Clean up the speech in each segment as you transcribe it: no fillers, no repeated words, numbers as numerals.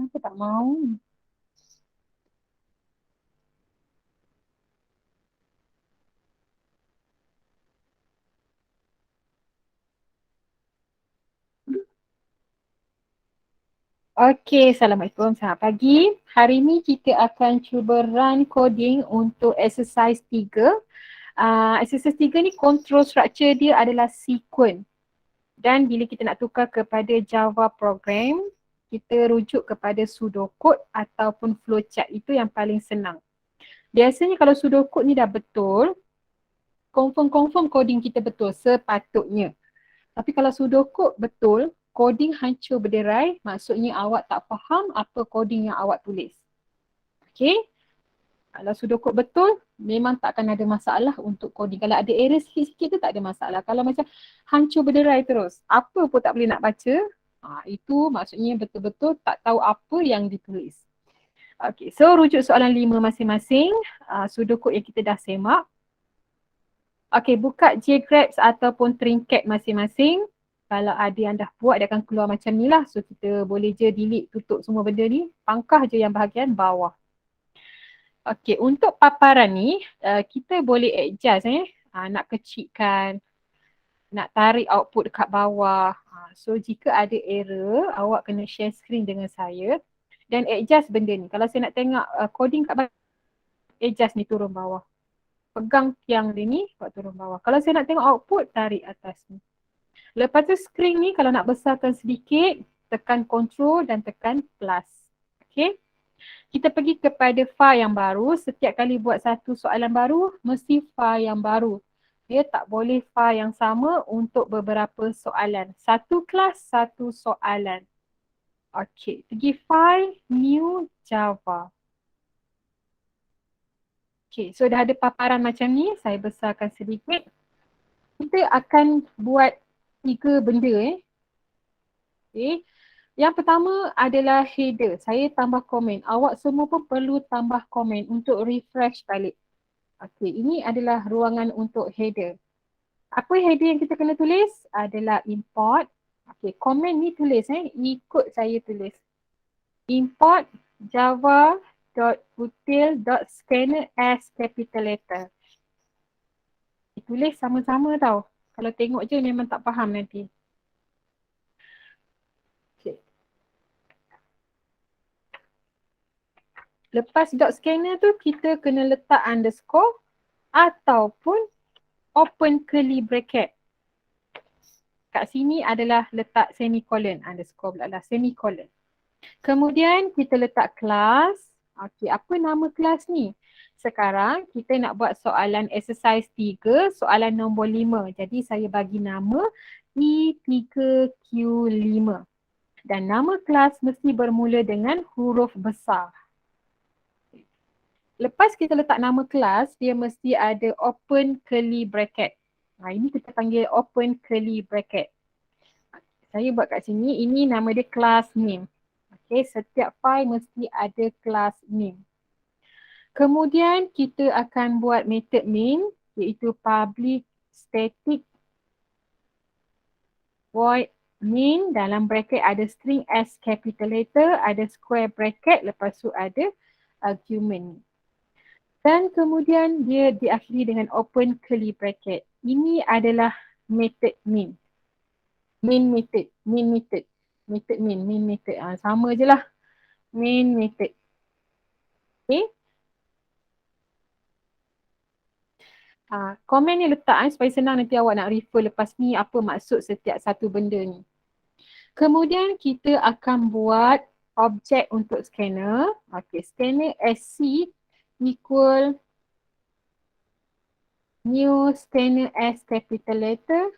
Kenapa tak mau? Okey, Assalamualaikum. Selamat pagi. Hari ini kita akan cuba run coding untuk exercise 3. Exercise 3 ni control structure dia adalah sequence. Dan bila kita nak tukar kepada Java program, kita rujuk kepada pseudocode ataupun flowchart. Itu yang paling senang. Biasanya kalau pseudocode ni dah betul, confirm coding kita betul sepatutnya. Tapi kalau pseudocode betul, coding hancur berderai, maksudnya awak tak faham apa coding yang awak tulis. Okey? Kalau pseudocode betul, memang tak akan ada masalah untuk coding. Kalau ada error sikit-sikit tu tak ada masalah. Kalau macam hancur berderai terus, apa pun tak boleh nak baca, itu maksudnya betul-betul tak tahu apa yang ditulis. Okey, so rujuk soalan 5 masing-masing, pseudocode yang kita dah semak. Okey, buka JGraphs ataupun Trinket masing-masing. Kalau ada yang dah buat, dia akan keluar macam ni lah. So, kita boleh je delete, tutup semua benda ni. Pangkah je yang bahagian bawah. Okey, untuk paparan ni, kita boleh adjust nak kecilkan, nak tarik output dekat bawah. So, jika ada error, awak kena share screen dengan saya dan adjust benda ni. Kalau saya nak tengok coding kat bawah, adjust ni turun bawah. Pegang tiang dia ni, buat turun bawah. Kalau saya nak tengok output, tarik atas ni. Lepas tu screen ni kalau nak besarkan sedikit, tekan control dan tekan plus. Okay. Kita pergi kepada file yang baru. Setiap kali buat satu soalan baru, mesti file yang baru. Dia tak boleh file yang sama untuk beberapa soalan. Satu kelas, satu soalan. Okay. Pergi file, new Java. Okay, so dah ada paparan macam ni, saya besarkan sedikit. Kita akan buat 3 benda. Okay. Yang pertama adalah header. Saya tambah komen. Awak semua pun perlu tambah komen untuk refresh balik. Okay, ini adalah ruangan untuk header. Apa header yang kita kena tulis? Adalah import. Okay, komen ni tulis ikut saya tulis. Import java.util.scanner as capital letter. Tulis sama-sama tau. Kalau tengok je memang tak faham nanti. Okay. Lepas dot scanner tu kita kena letak underscore ataupun open curly bracket. Kat sini adalah letak semicolon, underscore pula lah semicolon. Kemudian kita letak kelas. Okey, apa nama kelas ni? Sekarang kita nak buat soalan exercise 3, soalan nombor 5. Jadi saya bagi nama E3Q5. Dan nama kelas mesti bermula dengan huruf besar. Lepas kita letak nama kelas, dia mesti ada open curly bracket. Ini kita panggil open curly bracket. Saya buat kat sini, ini nama dia class name. Okay, setiap file mesti ada class name. Kemudian kita akan buat method main, iaitu public static void main. Dalam bracket ada string as capital letter, ada square bracket, lepas tu ada argument. Dan kemudian dia diakhiri dengan open curly bracket. Ini adalah method main. Main method. Method main method. Sama je lah. Main method. Okay. Komen ni letak supaya senang nanti awak nak refer lepas ni apa maksud setiap satu benda ni. Kemudian kita akan buat objek untuk scanner. Okay, scanner SC equal new scanner as capital letter.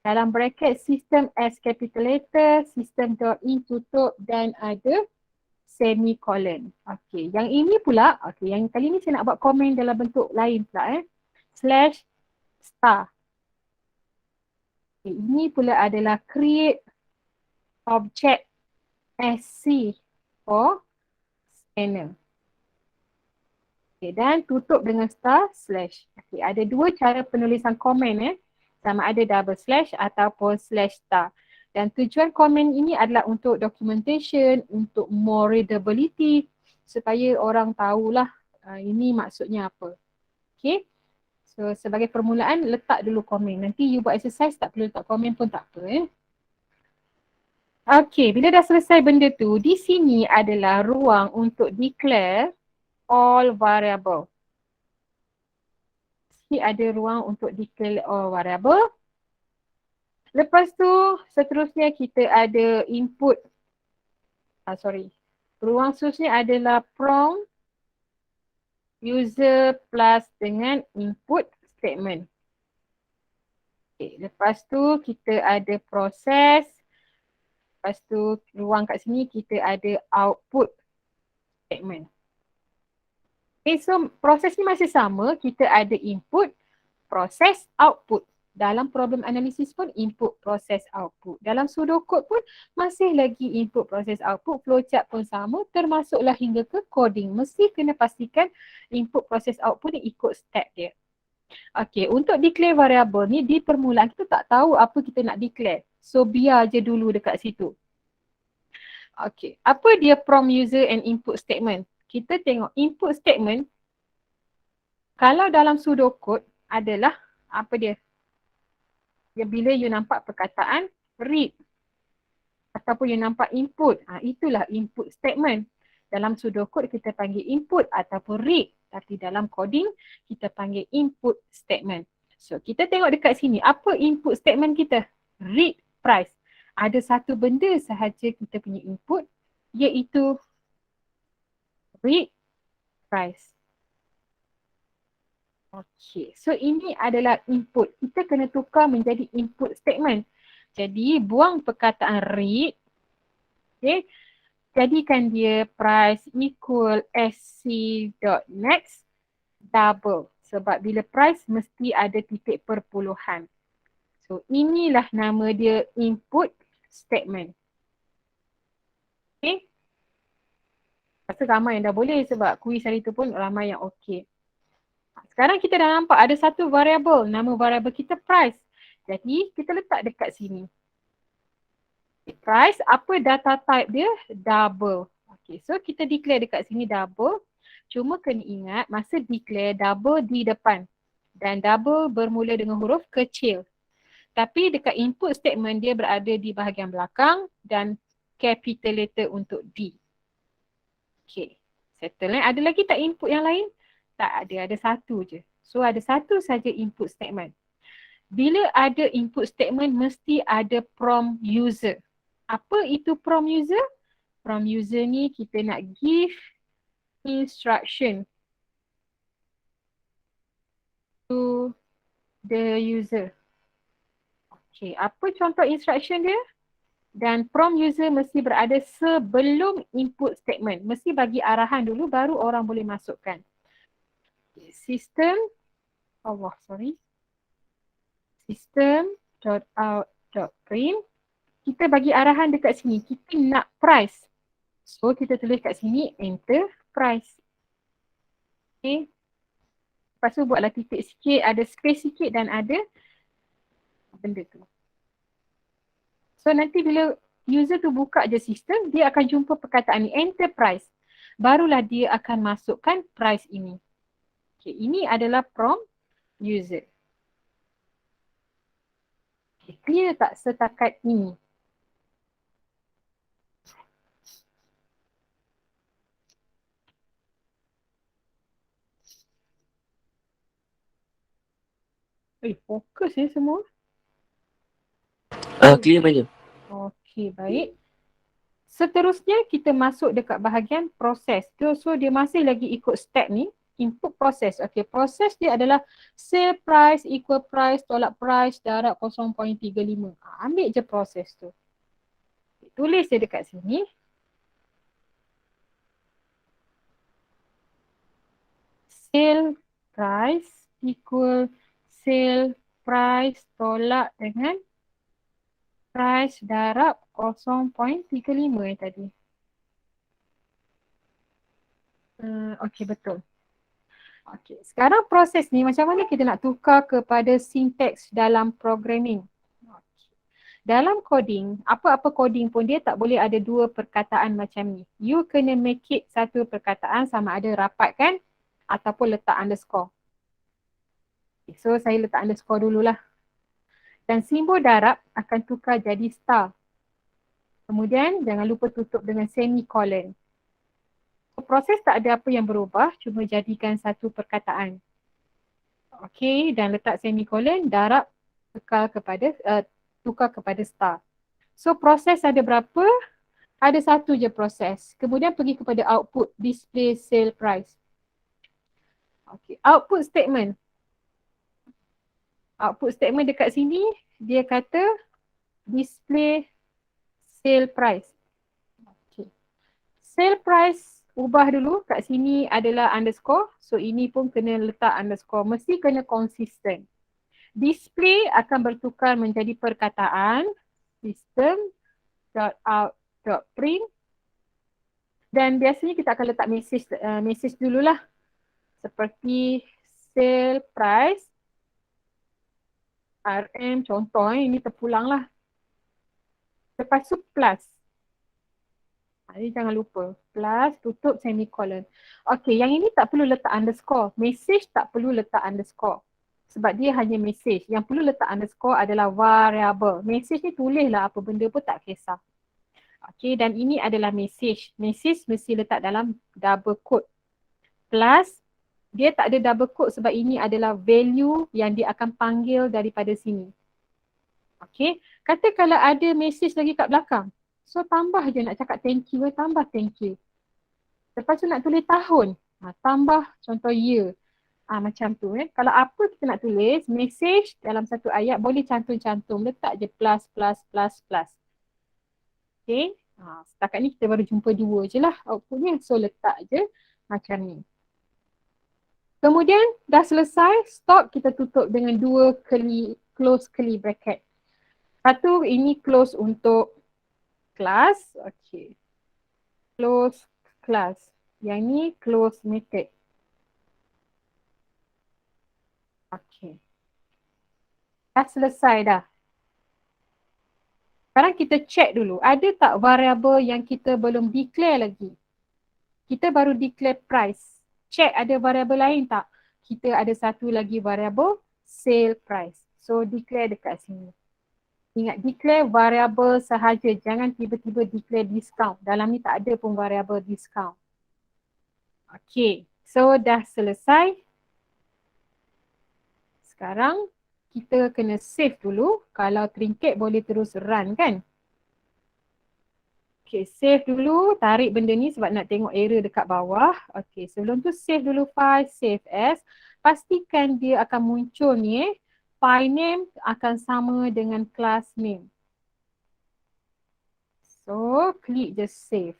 Dalam bracket system as capital letter, system.in tutup dan ada semicolon. Okey, yang ini pula, yang kali ni saya nak buat komen dalam bentuk lain pula slash star. Okay, ini pula adalah create object SC for scanner. Okay, dan tutup dengan star slash. Okay, ada dua cara penulisan komen sama ada double slash ataupun slash star. Dan tujuan komen ini adalah untuk documentation, untuk more readability, supaya orang tahulah ini maksudnya apa. Okay. So sebagai permulaan, letak dulu komen. Nanti you buat exercise tak perlu letak komen pun tak apa. Okay, bila dah selesai benda tu, di sini adalah ruang untuk declare all variable. Sini ada ruang untuk declare all variable. Lepas tu, seterusnya kita ada input. Ruang seterusnya adalah prompt user plus dengan input statement. Okay, lepas tu kita ada proses. Lepas tu ruang kat sini kita ada output statement. Okay, so proses ni masih sama. Kita ada input, proses, output. Dalam problem analisis pun input, proses, output. Dalam pseudocode pun masih lagi input, proses, output. Flowchart pun sama, termasuklah hingga ke coding. Mesti kena pastikan input, proses, output ni ikut step dia. Okay, untuk declare variable ni di permulaan kita tak tahu apa kita nak declare. So biar je dulu dekat situ. Okay, apa dia prompt user and input statement? Kita tengok input statement. Kalau dalam pseudocode adalah apa dia? Ya, bila you nampak perkataan read ataupun you nampak input, itulah input statement. Dalam pseudocode kita panggil input ataupun read, tapi dalam coding kita panggil input statement. So kita tengok dekat sini, apa input statement kita? Read price. Ada satu benda sahaja kita punya input, iaitu read price. Okay, so ini adalah input. Kita kena tukar menjadi input statement. Jadi buang perkataan read. Okay, jadikan dia price equal sc.next double. Sebab bila price mesti ada titik perpuluhan. So inilah nama dia input statement. Okay. Rasa ramai yang dah boleh sebab kuis hari tu pun ramai yang okay. Sekarang kita dah nampak ada satu variable. Nama variable kita price. Jadi kita letak dekat sini. Price, apa data type dia? Double. Okay, so kita declare dekat sini double. Cuma kena ingat masa declare double di depan. Dan double bermula dengan huruf kecil. Tapi dekat input statement dia berada di bahagian belakang dan capital letter untuk D. Okay, settle. Ada lagi tak input yang lain? Tak ada, ada satu je. So ada satu saja input statement. Bila ada input statement mesti ada prompt user. Apa itu prompt user? Prompt user ni kita nak give instruction to the user. Okay, apa contoh instruction dia? Dan prompt user mesti berada sebelum input statement. Mesti bagi arahan dulu baru orang boleh masukkan. System.out.print. Kita bagi arahan dekat sini. Kita nak price. So kita tulis kat sini enter price. Okay. Lepas tu buatlah titik sikit, ada space sikit dan ada benda tu. So nanti bila user tu buka je sistem, dia akan jumpa perkataan ni enter price. Barulah dia akan masukkan price ini. Okay, ini adalah prompt user. Okay, clear tak setakat ini? Fokus ya semua. Clear madam. Okey, baik. Seterusnya kita masuk dekat bahagian proses. So dia masih lagi ikut step ni, input proses. Okey, proses dia adalah sale price equal price tolak price darab 0.35. Ambil je proses tu. Tulis je dekat sini. Sale price equal sale price tolak dengan price darab 0.35 tadi. Okey, betul. Okey, sekarang proses ni macam mana kita nak tukar kepada sinteks dalam programming? Okay. Dalam coding, apa-apa coding pun dia tak boleh ada dua perkataan macam ni. You kena make it satu perkataan sama ada rapat kan ataupun letak underscore. So saya letak underscore dululah. Dan simbol darab akan tukar jadi star. Kemudian jangan lupa tutup dengan semicolon. Proses tak ada apa yang berubah, cuma jadikan satu perkataan. Okey, dan letak semicolon, darab tukar kepada star. So proses ada berapa? Ada satu je proses. Kemudian pergi kepada output, display sale price. Okey, output statement. Output statement dekat sini, dia kata display sale price. Okay. Sale price ubah dulu, kat sini adalah underscore. So ini pun kena letak underscore. Mesti kena konsisten. Display akan bertukar menjadi perkataan system.out.print dan biasanya kita akan letak message dululah. Seperti sale price RM contoh ini terpulang lah. Lepas tu plus. Ini jangan lupa. Plus tutup semicolon. Okey, yang ini tak perlu letak underscore. Message tak perlu letak underscore. Sebab dia hanya message. Yang perlu letak underscore adalah variable. Message ni tulislah apa benda pun tak kisah. Okey, dan ini adalah message. Message mesti letak dalam double quote. Plus, dia tak ada double quote sebab ini adalah value yang dia akan panggil daripada sini. Okey, kata kalau ada message lagi kat belakang. So tambah je nak cakap thank you, tambah thank you. Lepas tu nak tulis tahun, tambah contoh year. Macam tu. Kalau apa kita nak tulis, message dalam satu ayat boleh cantum-cantum. Letak je plus, plus, plus, plus. Okay. Setakat ni kita baru jumpa dua je lah outputnya. So letak je macam ni. Kemudian dah selesai, stop kita tutup dengan dua close curly bracket. Satu ini close untuk class. Okay. Close class. Yang ni close method. Okay. Dah selesai dah. Sekarang kita check dulu. Ada tak variable yang kita belum declare lagi? Kita baru declare price. Check ada variable lain tak? Kita ada satu lagi variable sale price. So declare dekat sini. Ingat declare variable sahaja. Jangan tiba-tiba declare discount. Dalam ni tak ada pun variable discount. Okay. So dah selesai. Sekarang kita kena save dulu. Kalau trinket boleh terus run kan? Okay, save dulu. Tarik benda ni sebab nak tengok error dekat bawah. Okay, sebelum tu save dulu file, save as. Pastikan dia akan muncul ni file name akan sama dengan class name. So, klik je save.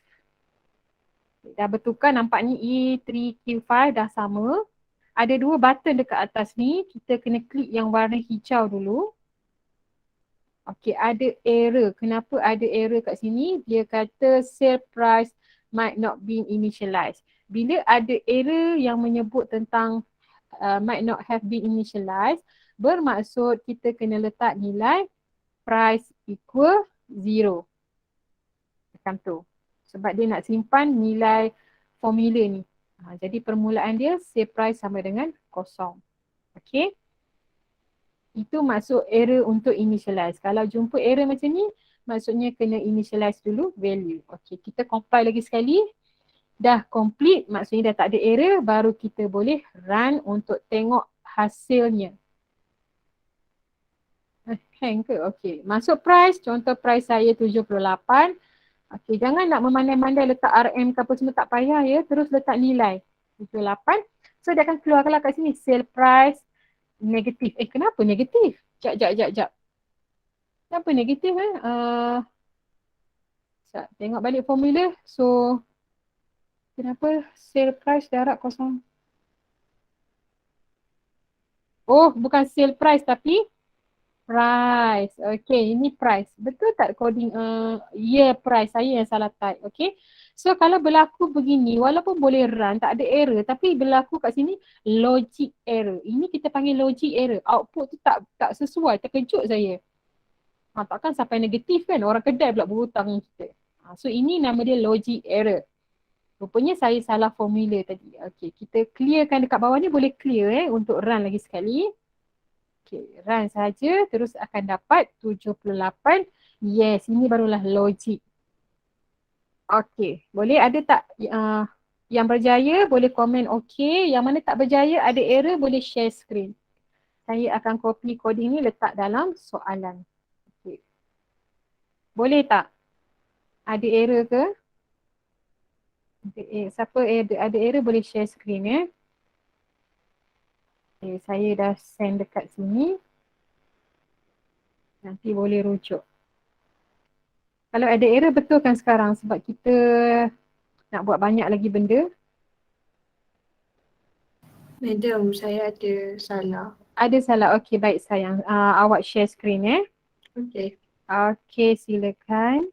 Dah bertukar nampak ni E3Q5 dah sama. Ada dua button dekat atas ni. Kita kena klik yang warna hijau dulu. Okey, ada error. Kenapa ada error kat sini? Dia kata sale price might not be initialized. Bila ada error yang menyebut tentang might not have been initialized, bermaksud kita kena letak nilai price equal 0. Macam tu. Sebab dia nak simpan nilai formula ni. Jadi permulaan dia sale price sama dengan kosong. Okey. Itu maksud error untuk initialize. Kalau jumpa error macam ni, maksudnya kena initialize dulu value. Okey, kita compile lagi sekali. Dah complete, maksudnya dah tak ada error, baru kita boleh run untuk tengok hasilnya. Hang ke? Okey, masuk price, contoh price saya 78. Okey, jangan nak memandai-mandai letak RM ke apa semua, tak payah ya. Terus letak nilai 78. So dia akan keluarlah kat sini sale price negatif. Kenapa negatif? Jap. Kenapa negatif tengok balik formula. So, kenapa sale price darab kosong? Oh, bukan sale price tapi price. Okay, ini price. Betul tak coding year price? Saya yang salah type. Okay. So, kalau berlaku begini, walaupun boleh run, tak ada error. Tapi berlaku kat sini logic error. Ini kita panggil logic error. Output tu tak sesuai. Terkejut saya. Takkan sampai negatif kan, orang kedai pula berhutang dengan kita. So ini nama dia logic error. Rupanya saya salah formula tadi. Okey, kita clearkan dekat bawah ni, boleh clear untuk run lagi sekali. Okey, run saja, terus akan dapat 78. Yes, ini barulah logik. Okey, boleh ada tak yang berjaya boleh komen okey, yang mana tak berjaya ada error boleh share screen. Saya akan copy coding ni letak dalam soalan. Okay. Boleh tak? Ada error ke? Siapa ada error boleh share screen ya. Okay, saya dah send dekat sini. Nanti boleh rujuk. Kalau ada error betulkan sekarang sebab kita nak buat banyak lagi benda. Madam, saya ada salah. Ada salah. Okey, baik sayang. Awak share screen ya. Okey. Okey, silakan.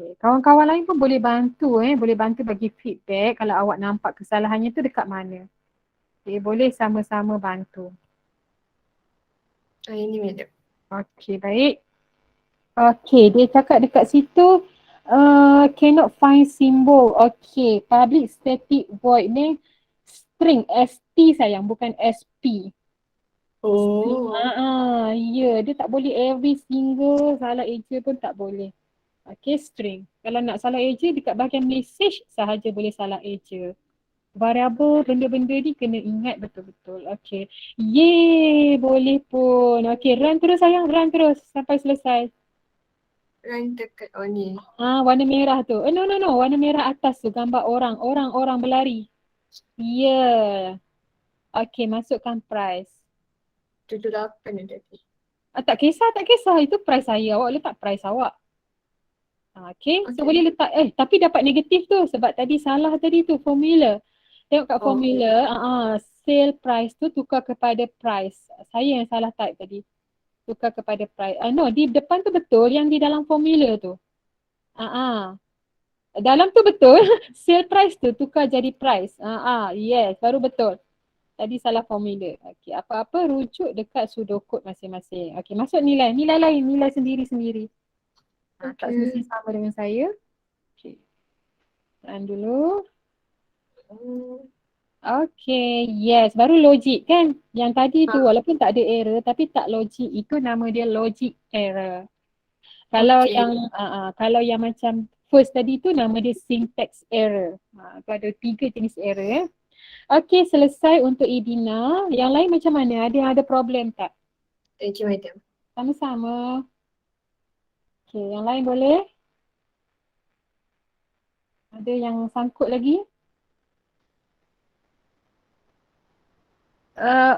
Okay. Kawan-kawan lain pun boleh bantu boleh bantu bagi feedback kalau awak nampak kesalahannya tu dekat mana. Okay, boleh sama-sama bantu. Ini madam. Okey, baik. Okey, dia cakap dekat situ cannot find symbol. Okey, public static void ni string ST sayang, bukan SP. Oh. Ya, dia tak boleh every single salah eja pun tak boleh. Okey, string. Kalau nak salah eja dekat bahagian message sahaja boleh salah eja. Variable, benda-benda ni kena ingat betul-betul. Okey. Yeay, boleh pun. Okey, run terus sayang, run terus sampai selesai. Run dekat ni. Warna merah tu. No. Warna merah atas tu gambar orang berlari. Ya. Yeah. Okey, masukkan price. 78 ni tadi. Tak kisah. Itu price saya. Awak letak price awak. Okay, so boleh letak, tapi dapat negatif tu sebab tadi salah tadi tu formula. Tengok kat formula, sale price tu tukar kepada price. Saya yang salah type tadi. Tukar kepada price. No, di depan tu betul, yang di dalam formula tu. Dalam tu betul, sale price tu tukar jadi price. Yes, baru betul. Tadi salah formula. Okay, apa-apa rujuk dekat pseudocode masing-masing. Okay, masuk nilai. Nilai lain, nilai sendiri-sendiri. Tak mesti sama dengan saya. Okay. Tahan dulu. Okay, yes. Baru logik kan? Yang tadi tu walaupun tak ada error tapi tak logik. Itu nama dia logic error. Kalau kalau yang macam first tadi tu nama dia syntax error. Tu ada 3 jenis error. Okay, selesai untuk Idina. Yang lain macam mana? Ada yang ada problem tak? Thank you, madam. Sama-sama. Okay, yang lain boleh? Ada yang sangkut lagi?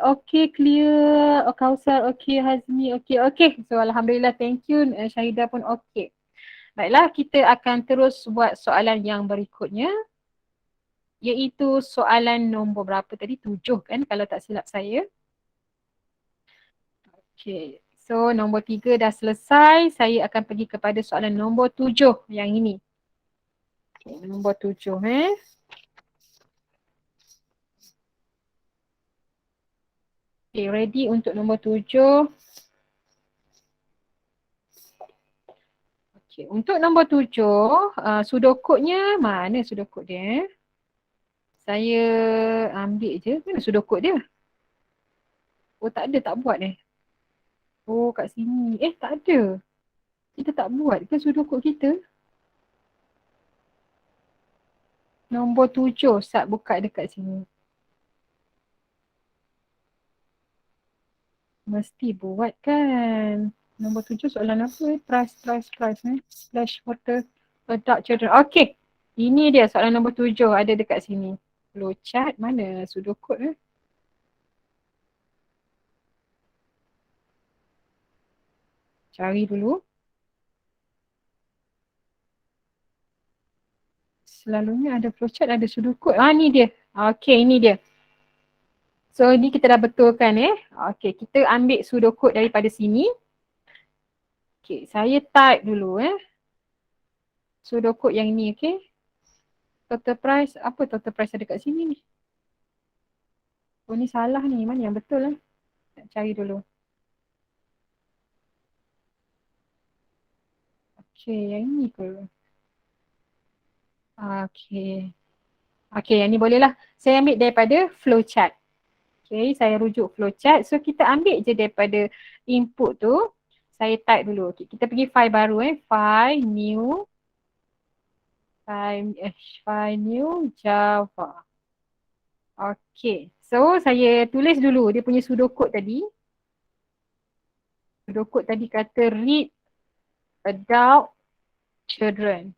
Okay, clear. Kausar, okay. Hazmi, okay. So, Alhamdulillah, thank you. Syahidah pun okay. Baiklah, kita akan terus buat soalan yang berikutnya. Iaitu soalan nombor berapa tadi? 7 kan kalau tak silap saya. Okay. So, nombor 3 dah selesai. Saya akan pergi kepada soalan nombor 7 yang ini. Okay, nombor 7. Okay, ready untuk nombor 7. Okay, untuk nombor 7, pseudocode-nya, mana pseudocode dia? Saya ambil je. Mana pseudocode dia? Oh, tak ada, tak buat Oh, kat sini. Tak ada. Kita tak buat ke pseudocode kita? Nombor 7, Sat buka dekat sini. Mesti buat kan. Nombor 7 soalan apa Price. Splash water adult children. Okay. Ini dia soalan nombor 7 ada dekat sini. Flowchart mana pseudocode Cari dulu. Selalunya ada flowchart, ada pseudocode. Ni dia. Okay, ini dia. So, ni kita dah betulkan Okay, kita ambil pseudocode daripada sini. Okay, saya type dulu Pseudocode yang ni, okay. Total price, apa total price ada kat sini ni? Oh ni salah ni, mana yang betul lah. Nak cari dulu. Okay, yang ni ke? Okay. Okay, yang ni boleh lah. Saya ambil daripada flowchart. Okay, saya rujuk flowchart. So, kita ambil je daripada input tu. Saya type dulu. Okay, kita pergi file baru File new. File new Java. Okay. So, saya tulis dulu dia punya pseudocode tadi. Pseudocode tadi kata read adult children.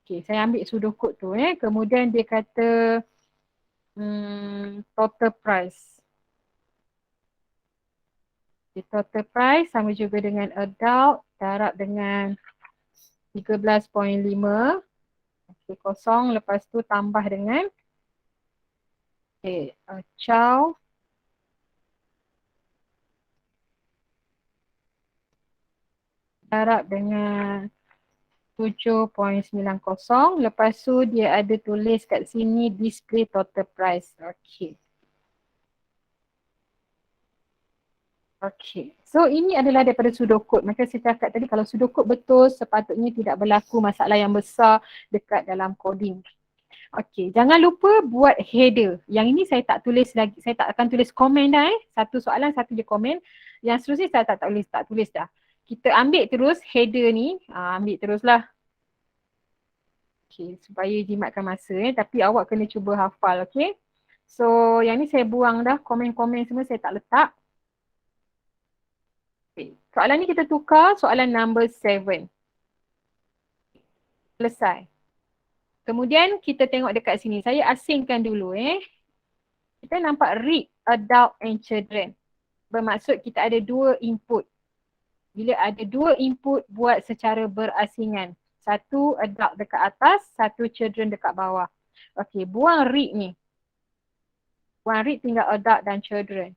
Okay, saya ambil pseudocode tu. Kemudian dia kata total price. Okay, total price sama juga dengan adult, darab dengan 13.5. Okay, kosong. Lepas tu tambah dengan child darab dengan 7.90. Lepas tu dia ada tulis kat sini display total price. Okay. Okay. So ini adalah daripada pseudocode. Maka saya cakap tadi kalau pseudocode betul sepatutnya tidak berlaku masalah yang besar dekat dalam coding. Okay. Jangan lupa buat header. Yang ini saya tak tulis lagi. Saya tak akan tulis komen dah. Satu soalan, satu je komen. Yang seterusnya saya tak tulis dah. Kita ambil terus header ni. Ambil teruslah. Okay. Supaya jimatkan masa. Tapi awak kena cuba hafal. Okay. So yang ni saya buang dah. Komen-komen semua saya tak letak. Okay. Soalan ni kita tukar soalan number 7. Selesai. Kemudian kita tengok dekat sini. Saya asingkan dulu Kita nampak read adult and children. Bermaksud kita ada 2 input. Bila ada 2 input buat secara berasingan. Satu adult dekat atas, satu children dekat bawah. Okey, buang read ni. Buang read tinggal adult dan children.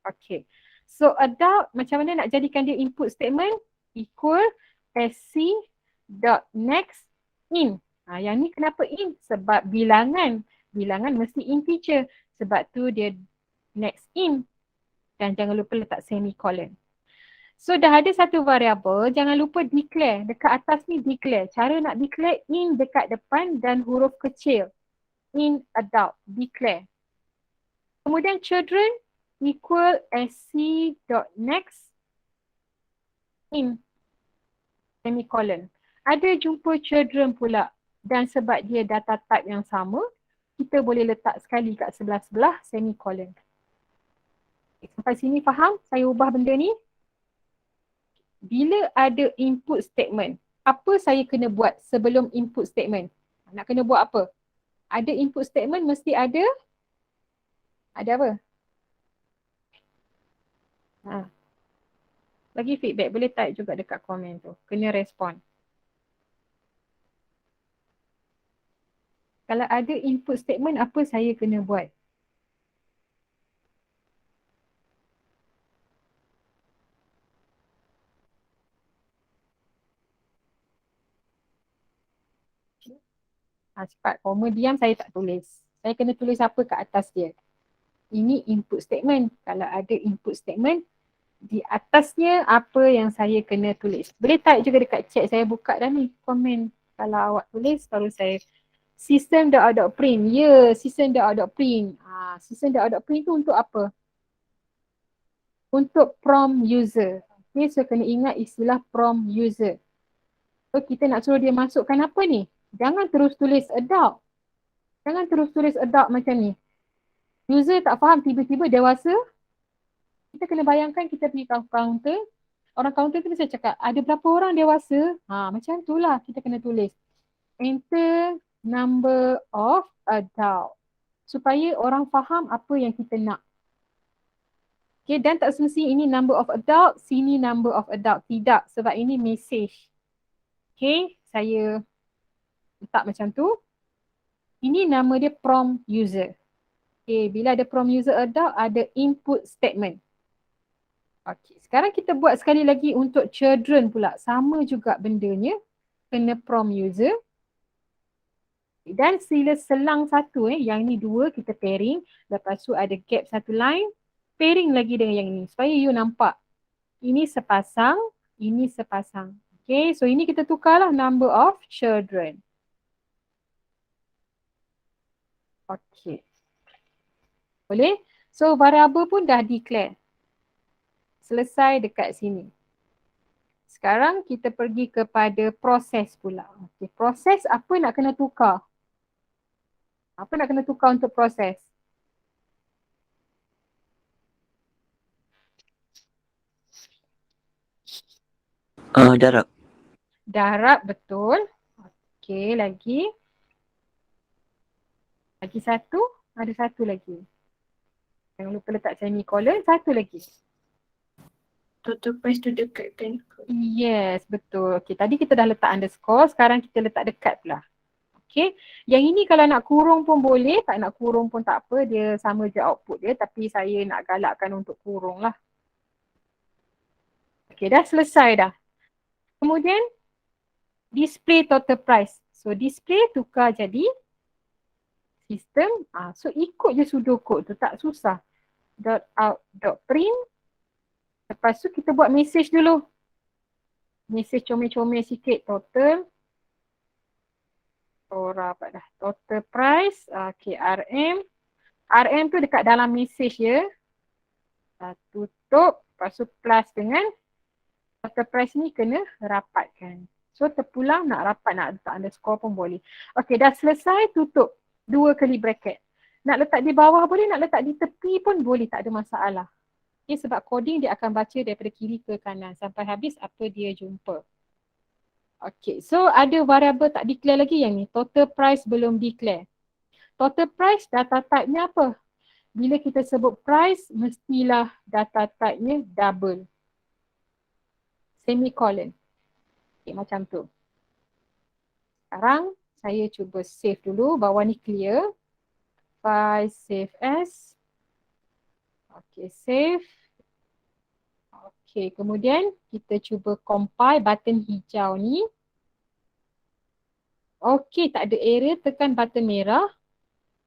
Okey. So adult macam mana nak jadikan dia input statement? Equal sc.next in. Yang ni kenapa in? Sebab bilangan. Bilangan mesti integer. Sebab tu dia next in. Dan jangan lupa letak semicolon. So dah ada satu variable, jangan lupa declare. Dekat atas ni declare. Cara nak declare in dekat depan dan huruf kecil. In adult. Declare. Kemudian children equal sc.next in semicolon. Ada jumpa children pula dan sebab dia data type yang sama, kita boleh letak sekali kat sebelah-sebelah semicolon. Sampai sini faham saya ubah benda ni? Bila ada input statement, apa saya kena buat sebelum input statement? Nak kena buat apa? Ada input statement mesti ada apa? Bagi feedback, boleh type juga dekat komen tu. Kena respon. Kalau ada input statement, apa saya kena buat? Cepat, koma diam saya tak tulis. Saya kena tulis apa kat atas dia. Ini input statement. Kalau ada input statement, di atasnya apa yang saya kena tulis. Boleh type juga dekat chat. Saya buka dah ni komen. Kalau awak tulis, baru saya system.out.print. Ya, system.out.print. System.out.print tu untuk apa? Untuk prompt user. Okay, so kena ingat istilah prompt user. So kita nak suruh dia masukkan apa ni? Jangan terus tulis adult. Jangan terus tulis adult macam ni. User tak faham tiba-tiba dewasa. Kita kena bayangkan kita pergi counter. Orang counter tu mesti cakap, ada berapa orang dewasa? Macam tu lah kita kena tulis. Enter number of adult. Supaya orang faham apa yang kita nak. Okay, dan tak semesti ini number of adult, sini number of adult. Tidak, sebab ini message. Okay, saya letak macam tu. Ini nama dia prompt user. Okay, bila ada prompt user adult, ada input statement. Okay, sekarang kita buat sekali lagi untuk children pula. Sama juga bendanya. kena prompt user. Dan sila selang satu yang ni dua kita pairing, lepas tu ada gap satu line, pairing lagi dengan yang ni supaya you nampak ini sepasang, ini sepasang. Okay, so ini kita tukarlah number of children. Okay. Boleh? So variable pun dah declare. Selesai dekat sini. Sekarang kita pergi kepada proses pula. Okay, proses apa nak kena tukar? Apa nak kena tukar untuk proses? Darab. Darab, betul. Okey, lagi. Lagi satu. Ada satu lagi. Jangan lupa letak semicolon. Satu lagi. Total price tu dekatkan. Yes, betul. Okey, tadi kita dah letak underscore. Sekarang kita letak dekat pula. Okey. Yang ini kalau nak kurung pun boleh. Tak nak kurung pun tak apa. Dia sama je output dia. Tapi saya nak galakkan untuk kurung lah. Okey, dah selesai dah. Kemudian, display total price. So, display tukar jadi sistem. So, ikut je pseudocode tu. Tak susah. .out.print. Lepas tu, kita buat message dulu. Message comel-comel sikit. Total. Apa dah? Total price. Okay, RM. RM tu dekat dalam message ya. Tutup. Lepas tu plus dengan total price ni kena rapatkan. So terpulang nak rapat, nak letak underscore pun boleh. Okay, dah selesai, tutup 2 kali bracket. Nak letak di bawah boleh, nak letak di tepi pun boleh, tak ada masalah. Okay, sebab coding dia akan baca daripada kiri ke kanan sampai habis apa dia jumpa. Okay, so ada variable tak declare lagi yang ni. Total price belum declare. Total price data type-nya apa? Bila kita sebut price, mestilah data type-nya double. Semicolon. Okay, macam tu. Sekarang saya cuba save dulu. Bawah ni clear. File save as. Okay, save. Okay, kemudian kita cuba compile button hijau ni. Okay, tak ada error. Tekan button merah.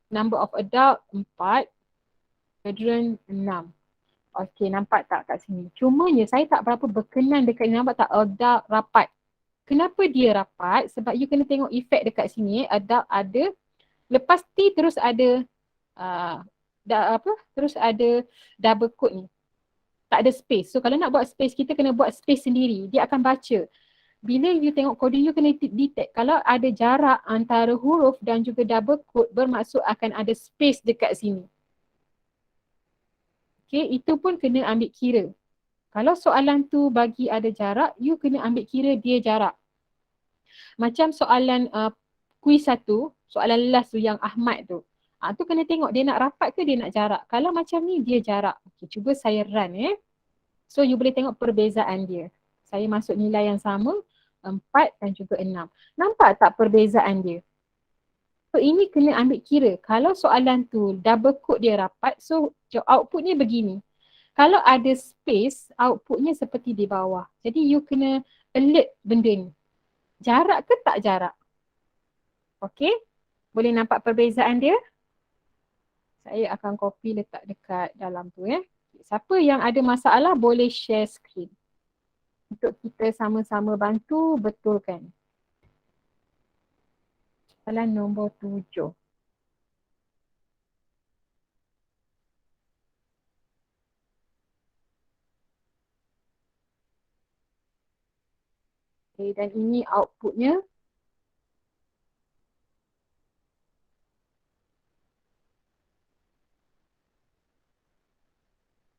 Number of adult 4. Children 6. Okay, nampak tak kat sini? Cumanya saya tak berapa berkenan dekat ni. Nampak tak? Adult rapat. Kenapa dia rapat? Sebab you kena tengok efek dekat sini. Adult ada. Lepas T terus ada terus ada double quote ni. Tak ada space. So kalau nak buat space, kita kena buat space sendiri. Dia akan baca. Bila you tengok coding, you kena detect. Kalau ada jarak antara huruf dan juga double quote, bermaksud akan ada space dekat sini. Okay, itu pun kena ambil kira. Kalau soalan tu bagi ada jarak, you kena ambil kira dia jarak. Macam soalan kuis 1, soalan last tu yang Ahmad tu. Tu kena tengok dia nak rapat ke dia nak jarak. Kalau macam ni dia jarak. Okay, cuba saya run . So you boleh tengok perbezaan dia. Saya masuk nilai yang sama, 4 dan juga 6. Nampak tak perbezaan dia? So ini kena ambil kira. Kalau soalan tu double quote dia rapat, so outputnya begini. Kalau ada space, outputnya seperti di bawah. Jadi you kena alert benda ni. Jarak ke tak jarak? Okay. Boleh nampak perbezaan dia? Saya akan copy letak dekat dalam tu . Siapa yang ada masalah boleh share screen. Untuk kita sama-sama bantu betulkan. Soalan nombor 7. Okay, dan ini outputnya.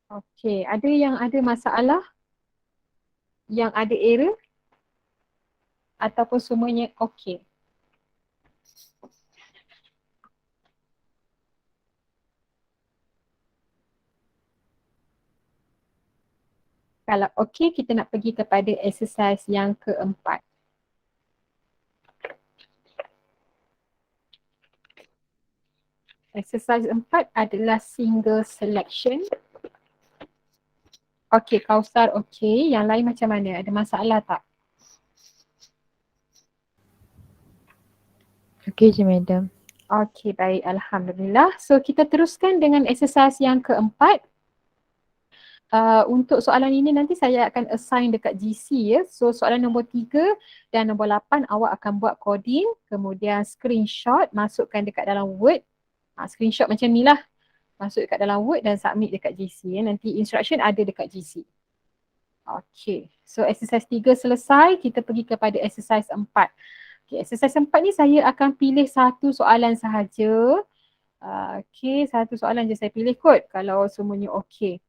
Okay, ada yang ada masalah? Yang ada error? Ataupun semuanya okay? Kalau okey, kita nak pergi kepada exercise yang keempat. Exercise 4 adalah single selection. Okey, Kausar okey. Yang lain macam mana? Ada masalah tak? Okey je madam. Okey, baik. Alhamdulillah. So, kita teruskan dengan exercise yang keempat. Untuk soalan ini nanti saya akan assign dekat GC ya. So, soalan nombor 3 dan nombor 8 awak akan buat coding, kemudian screenshot, masukkan dekat dalam Word. Screenshot macam ni lah. Masuk dekat dalam Word dan submit dekat GC ya. Nanti instruction ada dekat GC. Okey. So, exercise 3 selesai. Kita pergi kepada exercise 4. Okey, exercise 4 ni saya akan pilih satu soalan sahaja. Okey, satu soalan je saya pilih kot kalau semuanya okey.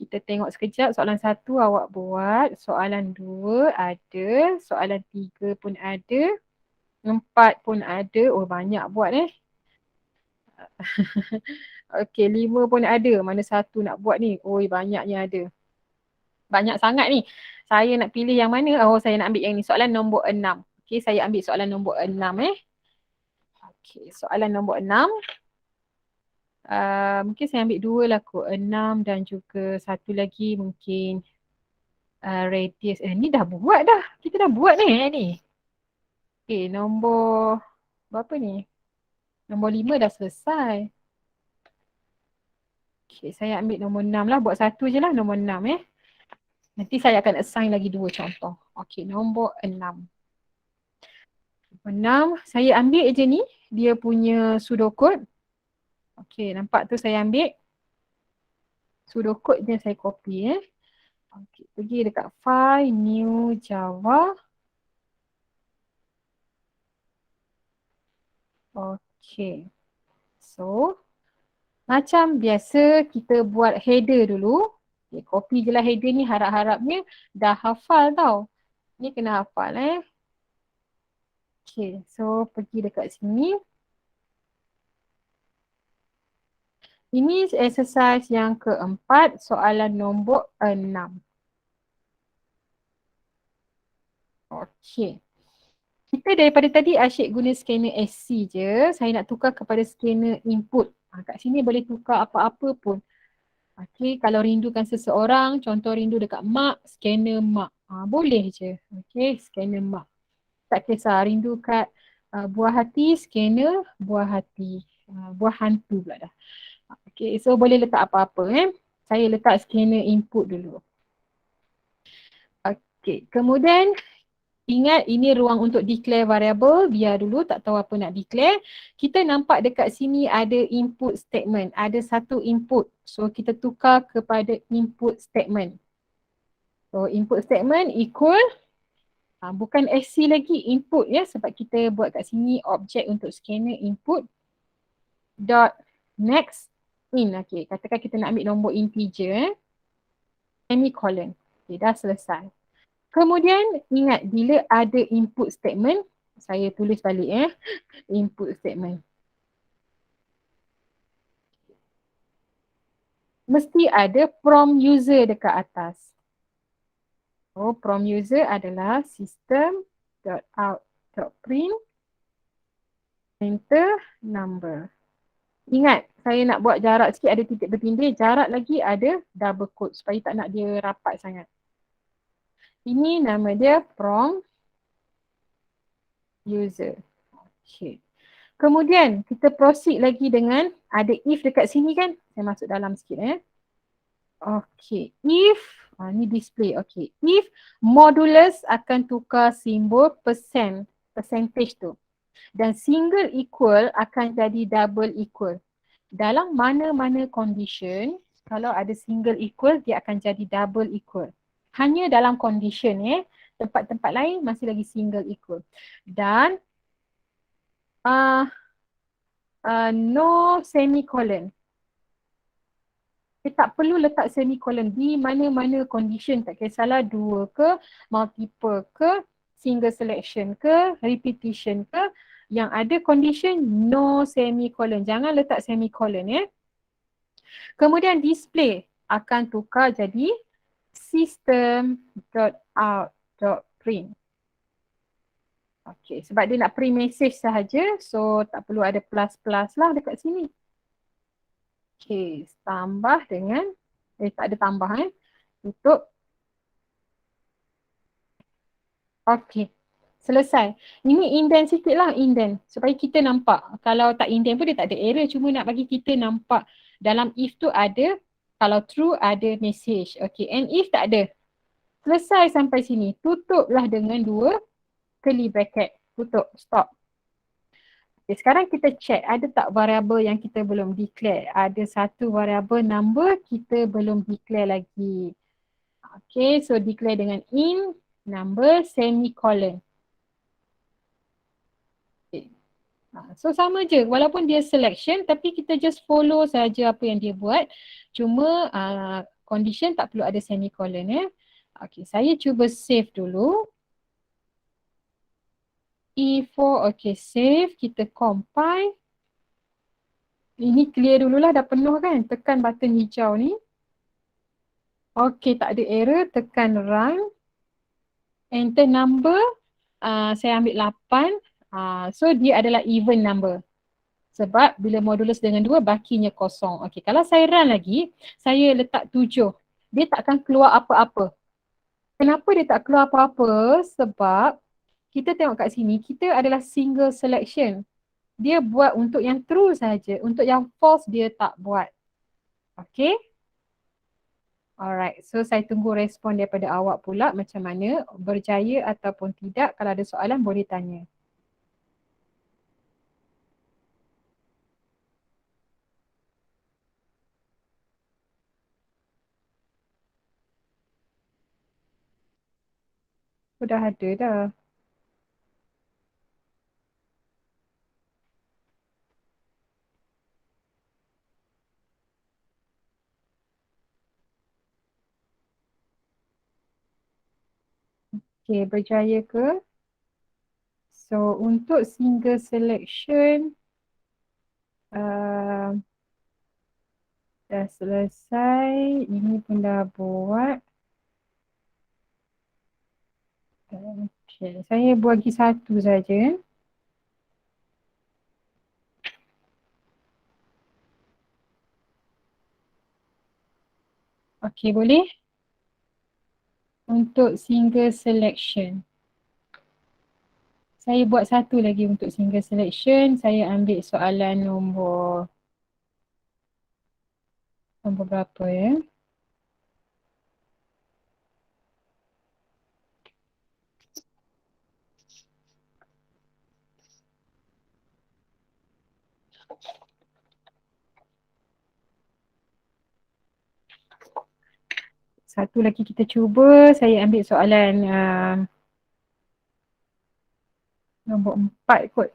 Kita tengok sekejap, soalan 1 awak buat, soalan 2 ada, soalan 3 pun ada, 4 pun ada. Oh, banyak buat Okey, 5 pun ada. Mana satu nak buat ni? Oi, banyaknya ada. Banyak sangat ni. Saya nak pilih yang mana? Oh, saya nak ambil yang ni. Soalan nombor 6. Okey, saya ambil soalan nombor 6 Okey, soalan nombor 6. Mungkin saya ambil 2 lah kot. 6 dan juga satu lagi mungkin radius. Ni dah buat dah. Kita dah buat ni. Okey, nombor berapa ni? Nombor 5 dah selesai. Okey, saya ambil nombor 6 lah. Buat satu je lah, nombor 6 Nanti saya akan assign lagi 2 contoh. Okey, nombor 6. Nombor 6, saya ambil je ni. Dia punya pseudocode. Okey, nampak tu saya ambil. Pseudocode je saya copy Okey, pergi dekat file, new Java. Okey. So, macam biasa kita buat header dulu. Okay, copy je lah header ni, harap-harapnya dah hafal tau. Ni kena hafal Okay, so pergi dekat sini. Ini exercise yang keempat, soalan nombor 6. Okey. Kita daripada tadi asyik guna scanner SC je. Saya nak tukar kepada scanner input. Kat sini boleh tukar apa-apa pun. Okey, kalau rindukan seseorang, contoh rindu dekat mak, scanner mak. Boleh je. Okey, scanner mak. Tak kisah rindu kat buah hati, scanner buah hati. Buah hantu pula dah. Okey, so boleh letak apa-apa Saya letak scanner input dulu. Okey, kemudian ingat ini ruang untuk declare variable. Biar dulu tak tahu apa nak declare. Kita nampak dekat sini ada input statement. Ada satu input. So kita tukar kepada input statement. So input statement equal bukan SC lagi, input sebab kita buat kat sini objek untuk scanner input dot next in. Okey, katakan kita nak ambil nombor integer semicolon. Okey, dah selesai. Kemudian ingat bila ada input statement, saya tulis balik input statement. Mesti ada from user dekat atas. So from user adalah system.out.print enter number. Ingat, saya nak buat jarak sikit ada titik bertindih, jarak lagi ada double quote supaya tak nak dia rapat sangat. Ini nama dia from user. Okay. Kemudian kita proceed lagi dengan ada if dekat sini kan. Saya masuk dalam sikit Okay, if ni display. Okay, if modulus akan tukar simbol percentage tu. Dan single equal akan jadi double equal. Dalam mana-mana condition, kalau ada single equal, dia akan jadi double equal. Hanya dalam condition tempat-tempat lain masih lagi single equal. Dan no semicolon. Kita tak perlu letak semicolon di mana-mana condition, tak kisahlah dua ke, multiple ke, single selection ke, repetition ke. Yang ada condition no semicolon. Jangan letak semicolon Kemudian display akan tukar jadi system.out.print. Okay, sebab dia nak print message sahaja, so tak perlu ada plus-plus lah dekat sini. Okay, tambah dengan, tak ada tambah tutup. Okay, Selesai. Ini indent sikit lah, indent. Supaya kita nampak. Kalau tak indent pun dia tak ada error. Cuma nak bagi kita nampak dalam if tu ada, kalau true ada message. Okay, and if tak ada. Selesai sampai sini. Tutuplah dengan 2 curly bracket. Tutup, stop. Okay, sekarang kita check ada tak variable yang kita belum declare. Ada satu variable number kita belum declare lagi. Okay, so declare dengan in number semicolon. So sama je walaupun dia selection tapi kita just follow saja apa yang dia buat. Cuma condition tak perlu ada semicolon ya. Okay, saya cuba save dulu. E4, okay, save. Kita compile. Ini clear dululah, dah penuh kan. Tekan button hijau ni. Okay, tak ada error. Tekan run. Enter number. Saya ambil 8. So dia adalah even number. Sebab bila modulus dengan 2, bakinya kosong. Okay, kalau saya run lagi, saya letak 7. Dia tak akan keluar apa-apa. Kenapa dia tak keluar apa-apa? Sebab kita tengok kat sini, kita adalah single selection. Dia buat untuk yang true saja. Untuk yang false, dia tak buat. Okay? Alright, so saya tunggu respon daripada awak pula macam mana, berjaya ataupun tidak. Kalau ada soalan, boleh tanya. Sudah ada dah. Okay, berjaya ke? So, untuk single selection, dah selesai. Ini pun dah buat. Okay, saya bagi satu saja. Okay, boleh? Untuk single selection. Saya buat satu lagi untuk single selection. Saya ambil soalan nombor berapa ya? Satu lagi kita cuba. Saya ambil soalan nombor 4 kot.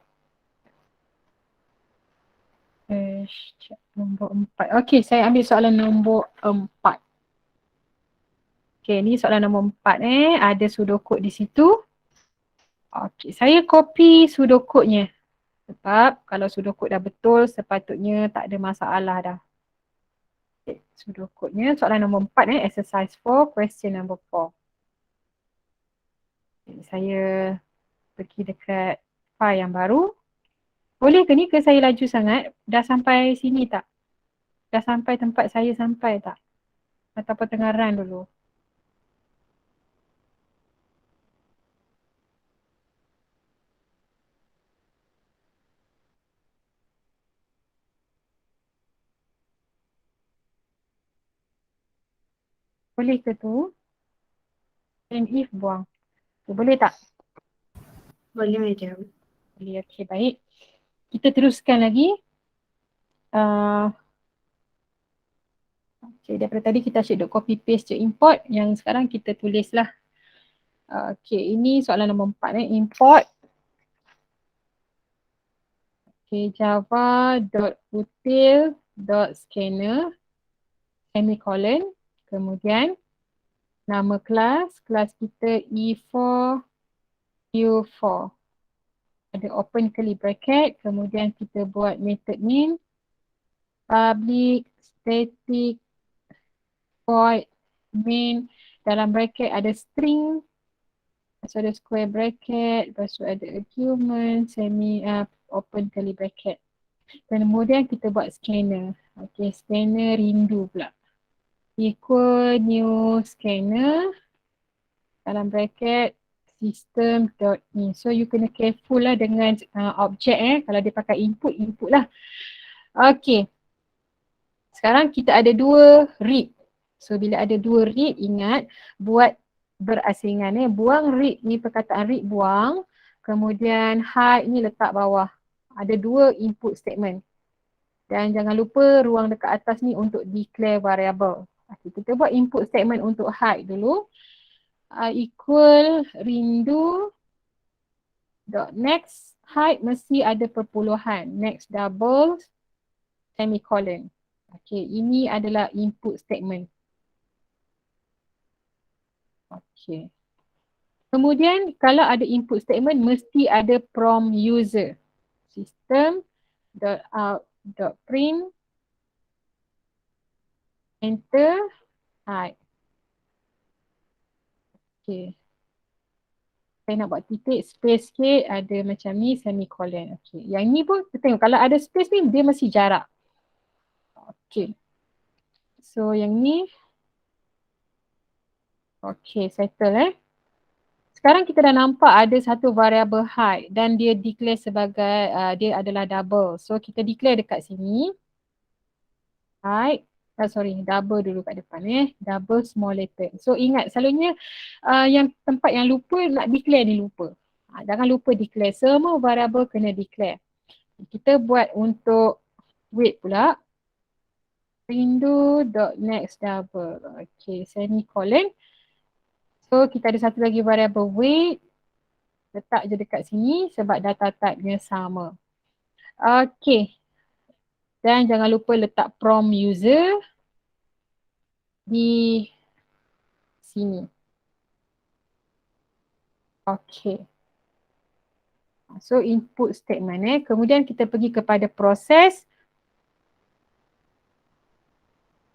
Nombor 4. Okey, saya ambil soalan nombor 4. Okey, ni soalan nombor 4 ada pseudocode di situ. Okey, saya copy pseudocode-nya. Sebab kalau pseudocode dah betul, sepatutnya tak ada masalah dah. Okay, pseudocode-nya soalan nombor 4 exercise 4, question number 4. Okay, saya pergi dekat file yang baru. Boleh ke ni ke saya laju sangat? Dah sampai sini tak? Dah sampai tempat saya sampai tak? Ataupun tengah run dulu? Boleh ke tu? And if buang. Okay, boleh tak? Boleh madam. Boleh, okey, baik. Kita teruskan lagi. Okay, daripada tadi kita asyik duk copy paste je import. Yang sekarang kita tulis lah. Okay, ini soalan nombor 4 import. Okay, java.util.scanner semicolon. Kemudian nama kelas kita E4 U4. Ada open curly bracket. Kemudian kita buat method name. Public static void main. Dalam bracket ada string. Lepas tu ada square bracket. Lepas tu ada argument. Open curly bracket. Kemudian kita buat scanner. Okay, scanner rindu pula. Equal new scanner. Dalam bracket system.in. So you kena careful lah dengan objek kalau dia pakai input lah. Okay. Sekarang kita ada dua read. So bila ada dua read, ingat buat berasingan. Buang read ni, perkataan read buang. Kemudian hide ni letak bawah. Ada dua input statement. Dan jangan lupa ruang dekat atas ni untuk declare variable. Okay, kita buat input statement untuk hide dulu. Equal rindu dot next. Hide mesti ada perpuluhan. Next double semicolon. Okay, ini adalah input statement. Okay. Kemudian kalau ada input statement mesti ada prompt user. System.out.print enter hide. Okay. Saya nak buat titik space sikit, ada macam ni semicolon. Okay. Yang ni pun kita tengok kalau ada space ni dia mesti jarak. Okay. So yang ni okay, settle Sekarang kita dah nampak ada satu variable height dan dia declare sebagai dia adalah double. So kita declare dekat sini height, double dulu kat depan double small letter. So ingat selalunya yang tempat yang lupa nak declare ni lupa. Jangan lupa declare, semua variable kena declare. Kita buat untuk weight pula. Rindu.next double. Okay, semicolon. So kita ada satu lagi variable weight. Letak je dekat sini sebab data type-nya sama. Okay. Dan jangan lupa letak prompt user di sini. Okay. So input statement Kemudian kita pergi kepada proses.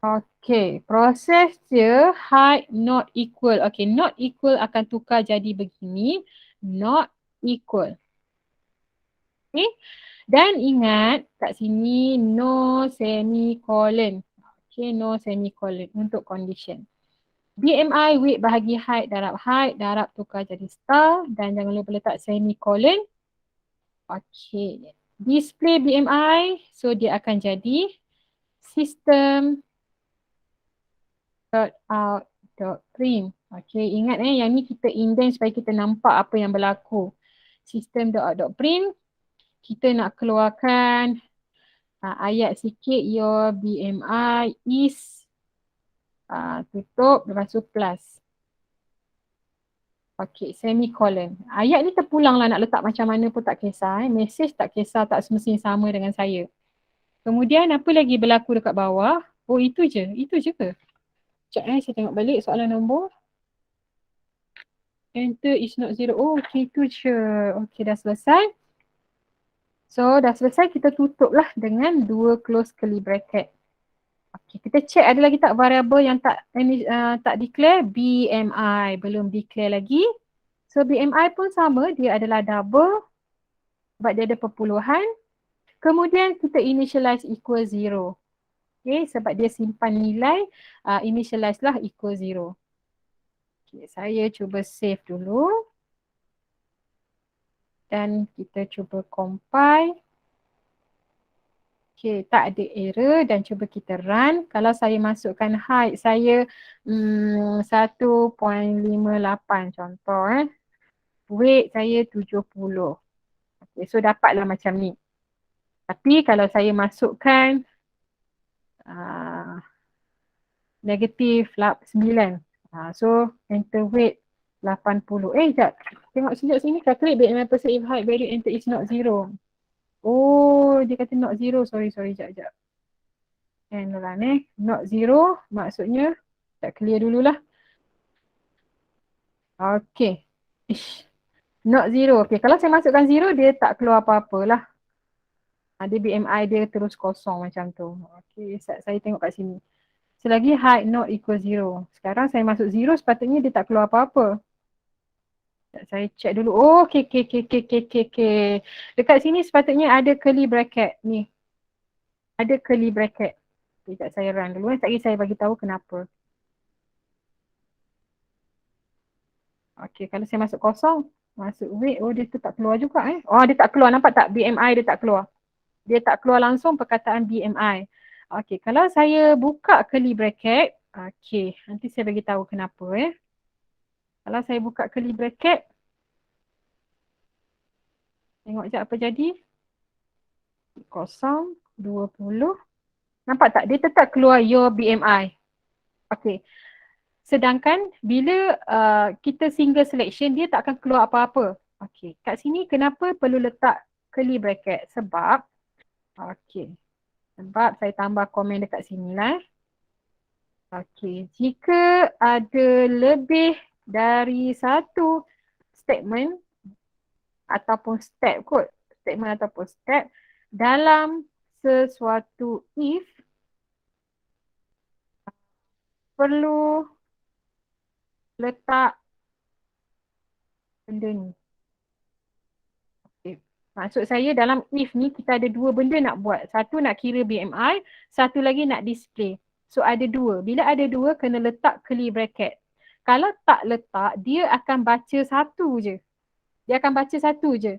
Okay, proses dia hide not equal. Okay, not equal akan tukar jadi begini. Not equal. Okay. Dan ingat kat sini no semicolon. Okay, no semicolon untuk condition. BMI weight bahagi height, darab tukar jadi star dan jangan lupa letak semicolon. Okay. Display BMI, so dia akan jadi system.out.print. Okay, ingat yang ni kita indent supaya kita nampak apa yang berlaku. System.out.print. Kita nak keluarkan ayat sikit, your BMI is tutup lepas tu plus. Okay, semicolon. Ayat ni terpulang lah nak letak macam mana pun tak kisah. Message tak kisah, tak semestinya sama dengan saya. Kemudian apa lagi berlaku dekat bawah? Oh itu je ke? Sekejap saya tengok balik soalan nombor. Enter is not zero. Oh okay, itu je. Okay, dah selesai. So dah selesai, kita tutup lah dengan dua close curly bracket. Okay, kita check ada lagi tak variable yang tak declare. BMI belum declare lagi. So BMI pun sama, dia adalah double sebab dia ada perpuluhan. Kemudian kita initialize equal 0. Okay, sebab dia simpan nilai, initialize lah equal 0. Okay, saya cuba save dulu. Dan kita cuba compile. Okay, tak ada error dan cuba kita run. Kalau saya masukkan height saya 1.58 contoh weight saya 70. Okay, so dapatlah macam ni. Tapi kalau saya masukkan negatif 9. So enter weight 80. Sekejap. Tengok sekejap sini. Calculate BMI percent if height value enter is not 0. Oh, dia kata not 0. Sorry. Sekejap. And run not 0 maksudnya. Tak clear dululah. Okay. Not 0. Okay, kalau saya masukkan 0 dia tak keluar apa-apalah. Dia BMI dia terus kosong macam tu. Okay, saya tengok kat sini. Selagi height not equal 0. Sekarang saya masuk 0 sepatutnya dia tak keluar apa-apa. Saya check dulu. Oh, okay. Dekat sini sepatutnya ada curly bracket ni. Ada curly bracket. Sekejap saya run dulu. Sekejap saya bagi tahu kenapa. Okey, kalau saya masuk kosong, masuk weight, oh dia tu tak keluar juga Oh dia tak keluar, nampak tak? BMI dia tak keluar. Dia tak keluar langsung perkataan BMI. Okey, kalau saya buka curly bracket, okey, nanti saya bagi tahu kenapa Kalau saya buka curly bracket, tengok sekejap apa jadi. Kosong, 20. Nampak tak? Dia tetap keluar your BMI. Okey. Sedangkan bila kita single selection, dia tak akan keluar apa-apa. Okey. Kat sini kenapa perlu letak curly bracket? Sebab, okey. Sebab saya tambah komen dekat sini lah. Okey. Jika ada lebih dari satu statement ataupun step kot. Statement ataupun step dalam sesuatu if, perlu letak benda ni. Okay. Maksud saya dalam if ni kita ada dua benda nak buat. Satu nak kira BMI, satu lagi nak display. So ada dua. Bila ada dua kena letak curly bracket. Kalau tak letak, dia akan baca satu je. Dia akan baca satu je.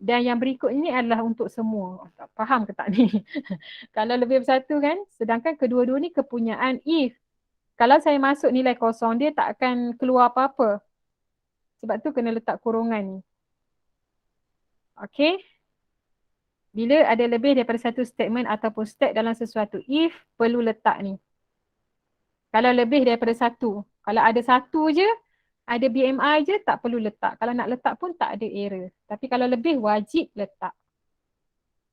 Dan yang berikut ini adalah untuk semua. Tak faham ke tak ni? Kalau lebih satu kan, sedangkan kedua-dua ni kepunyaan if. Kalau saya masuk nilai kosong, dia tak akan keluar apa-apa. Sebab tu kena letak kurungan ni. Okey. Bila ada lebih daripada satu statement ataupun step dalam sesuatu if, perlu letak ni. Kalau lebih daripada satu. Kalau ada satu je, ada BMI je, tak perlu letak. Kalau nak letak pun tak ada error. Tapi kalau lebih, wajib letak.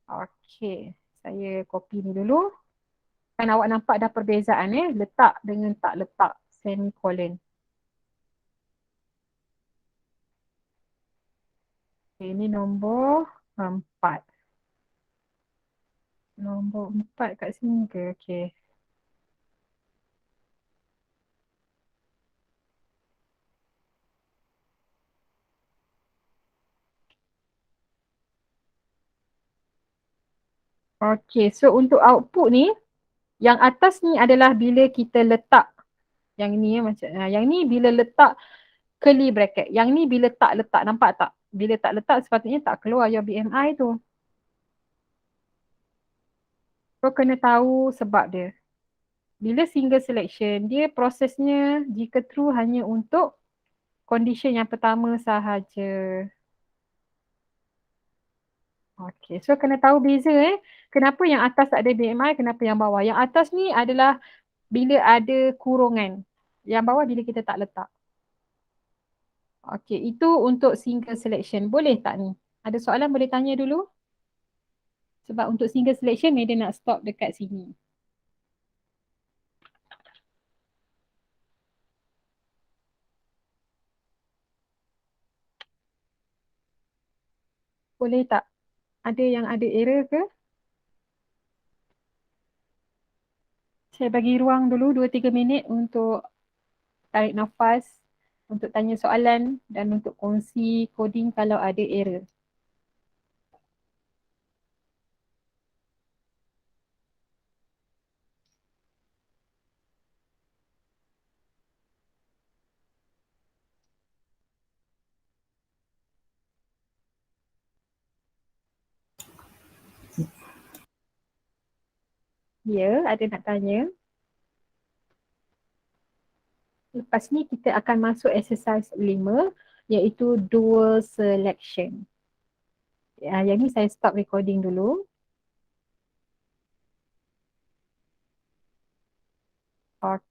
Okey. Saya copy ni dulu. Kan awak nampak dah perbezaan letak dengan tak letak semicolon. Okay, ini nombor 4. Nombor 4 kat sini ke? Okey. Okey, so untuk output ni, yang atas ni adalah bila kita letak. Yang ni macam yang ni bila letak curly bracket. Yang ni bila tak letak, nampak tak? Bila tak letak sepatutnya tak keluar your BMI tu. Kau kena tahu sebab dia. Bila single selection, dia prosesnya jika true hanya untuk condition yang pertama sahaja. Okey, so kena tahu beza kenapa yang atas tak ada BMI, kenapa yang bawah. Yang atas ni adalah bila ada kurungan. Yang bawah bila kita tak letak. Okey, itu untuk single selection. Boleh tak ni? Ada soalan boleh tanya dulu? Sebab untuk single selection, Maida nak stop dekat sini. Boleh tak? Ada yang ada error ke? Saya bagi ruang dulu 2-3 minit untuk tarik nafas, untuk tanya soalan dan untuk kongsi coding kalau ada error. Ya, ada nak tanya? Lepas ni kita akan masuk exercise 5 iaitu dual selection. Yang ni saya stop recording dulu. Okay.